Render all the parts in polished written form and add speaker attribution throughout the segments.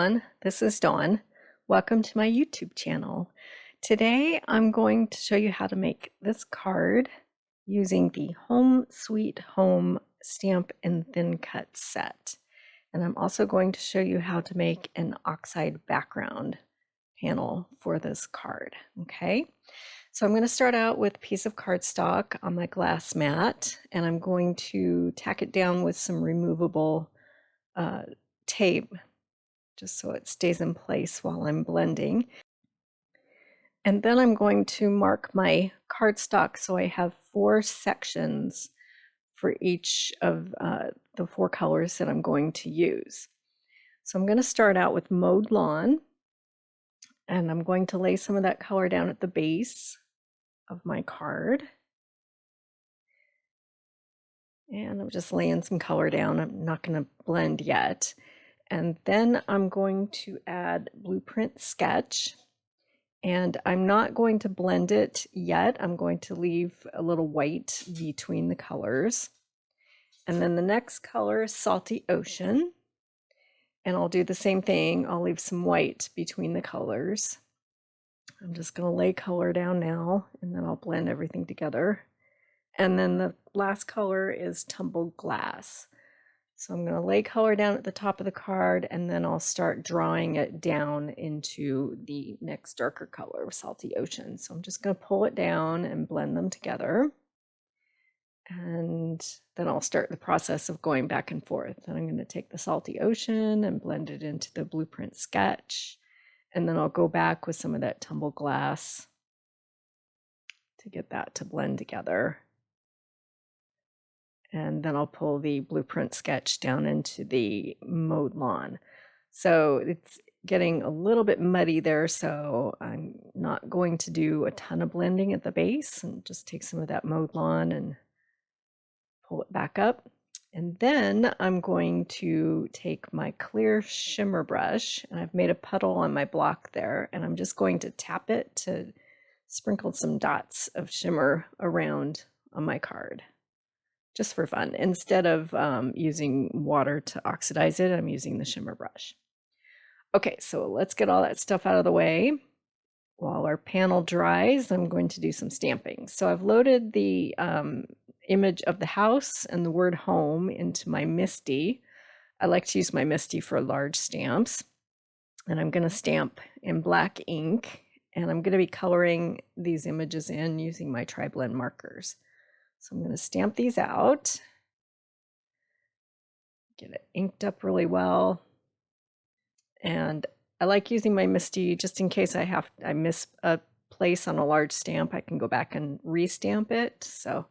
Speaker 1: everyone, this is Dawn. Welcome to my YouTube channel. Today I'm going to show you how to make this card using the Home Sweet Home stamp and thin cut set. And I'm also going to show you how to make an Oxide background panel for this card. Okay, so I'm going to start out with a piece of cardstock on my glass mat, and I'm going to tack it down with some removable tape just so it stays in place while I'm blending. And then I'm going to mark my cardstock so I have 4 sections for each of the 4 colors that I'm going to use. So I'm going to start out with mowed lawn, and I'm going to lay some of that color down at the base of my card. And I'm just laying some color down. I'm not going to blend yet. And then I'm going to add blueprint sketch, and I'm not going to blend it yet. I'm going to leave a little white between the colors. And then the next color is salty ocean, and I'll do the same thing. I'll leave some white between the colors. I'm just going to lay color down now, and then I'll blend everything together. And then the last color is tumbled glass. So I'm going to lay color down at the top of the card, and then I'll start drawing it down into the next darker color, salty ocean. So I'm just going to pull it down and blend them together. And then I'll start the process of going back and forth. And I'm going to take the salty ocean and blend it into the blueprint sketch. And then I'll go back with some of that tumbled glass to get that to blend together. And then I'll pull the blueprint sketch down into the mowed lawn. So it's getting a little bit muddy there, so I'm not going to do a ton of blending at the base, and just take some of that mowed lawn and pull it back up. And then I'm going to take my clear shimmer brush, and I've made a puddle on my block there, and I'm just going to tap it to sprinkle some dots of shimmer around on my card, just for fun. Instead of using water to oxidize it, I'm using the shimmer brush. Okay, so let's get all that stuff out of the way. While our panel dries, I'm going to do some stamping. So I've loaded the image of the house and the word home into my MISTI. I like to use my MISTI for large stamps. And I'm going to stamp in black ink, and I'm going to be coloring these images in using my tri-blend markers. So I'm going to stamp these out, get it inked up really well. And I like using my MISTI just in case I miss a place on a large stamp. I can go back and restamp it. So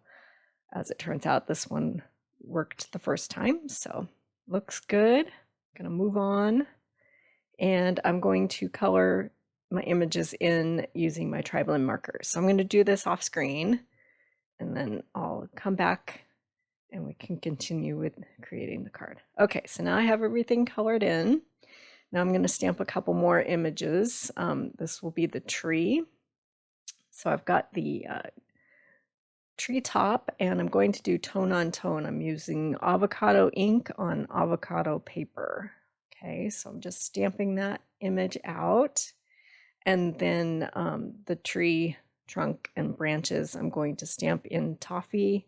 Speaker 1: as it turns out, this one worked the first time. So looks good. I'm going to move on, and I'm going to color my images in using my tri-blend markers. So I'm going to do this off screen, and then I'll come back and we can continue with creating the card. Okay, so now I have everything colored in. Now I'm going to stamp a couple more images. This will be the tree. So I've got the tree top, and I'm going to do tone on tone. I'm using avocado ink on avocado paper. Okay, so I'm just stamping that image out. And then the tree trunk and branches, I'm going to stamp in toffee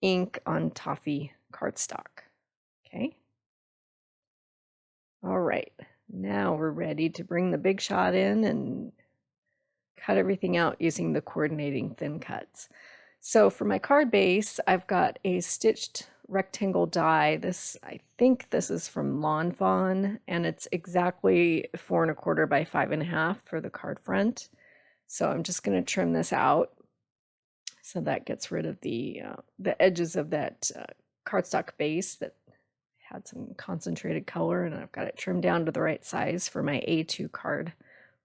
Speaker 1: ink on toffee cardstock. Okay. All right, now we're ready to bring the big shot in and cut everything out using the coordinating thin cuts. So for my card base, I've got a stitched rectangle die. I think this is from Lawn Fawn, and it's exactly 4 1/4 by 5 1/2 for the card front. So I'm just going to trim this out. So that gets rid of the edges of that cardstock base that had some concentrated color, and I've got it trimmed down to the right size for my A2 card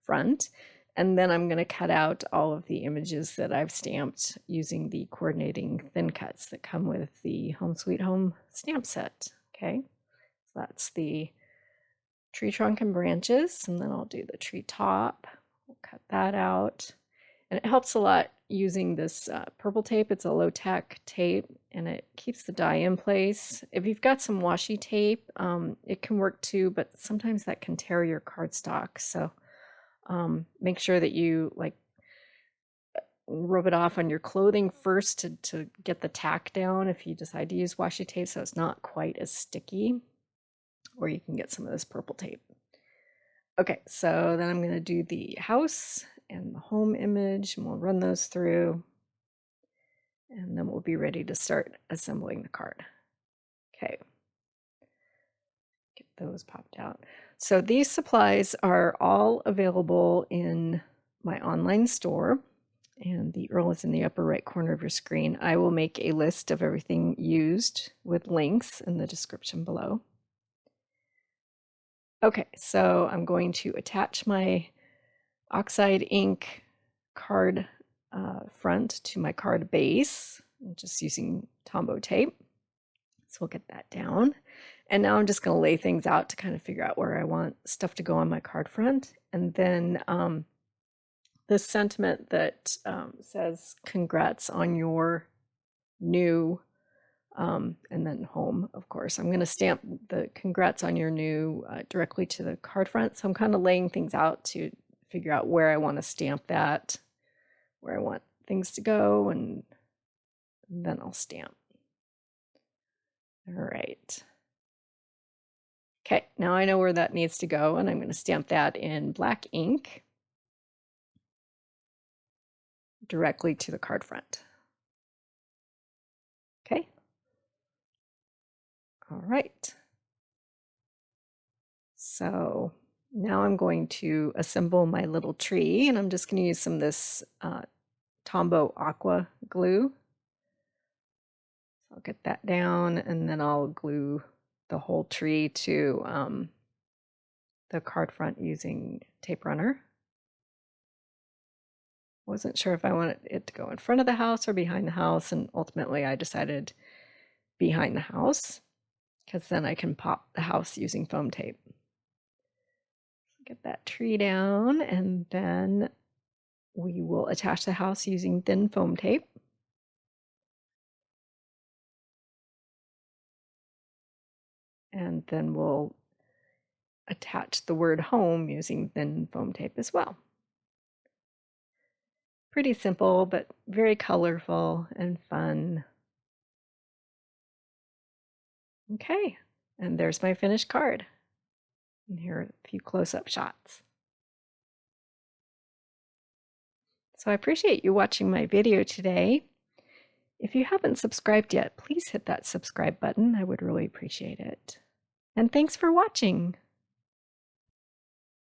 Speaker 1: front. And then I'm going to cut out all of the images that I've stamped using the coordinating thin cuts that come with the Home Sweet Home stamp set. Okay, so that's the tree trunk and branches, and then I'll do the tree top. We'll cut that out. And it helps a lot using this purple tape. It's a low-tack tape, and it keeps the die in place. If you've got some washi tape, it can work too, but sometimes that can tear your cardstock. So make sure that you rub it off on your clothing first to get the tack down if you decide to use washi tape, so it's not quite as sticky. Or you can get some of this purple tape. Okay, so then I'm going to do the house and the home image, and we'll run those through, and then we'll be ready to start assembling the card. Okay, get those popped out. So these supplies are all available in my online store, and the URL is in the upper right corner of your screen. I will make a list of everything used with links in the description below. Okay, so I'm going to attach my Oxide ink card front to my card base, just using Tombow tape. So we'll get that down. And now I'm just going to lay things out to kind of figure out where I want stuff to go on my card front. And then this sentiment that says congrats on your new, and then home, of course. I'm going to stamp the congrats on your new directly to the card front. So I'm kind of laying things out to figure out where I want to stamp that, where I want things to go, and then I'll stamp. All right. Okay, now I know where that needs to go, and I'm going to stamp that in black ink directly to the card front. Okay. All right. So now I'm going to assemble my little tree, and I'm just going to use some of this Tombow Aqua glue. I'll get that down, and then I'll glue the whole tree to the card front using tape runner. Wasn't sure if I wanted it to go in front of the house or behind the house, and ultimately I decided behind the house, because then I can pop the house using foam tape. Get that tree down, and then we will attach the house using thin foam tape. And then we'll attach the word home using thin foam tape as well. Pretty simple, but very colorful and fun. Okay, and there's my finished card. And here are a few close-up shots. So I appreciate you watching my video today. If you haven't subscribed yet, please hit that subscribe button. I would really appreciate it. And thanks for watching.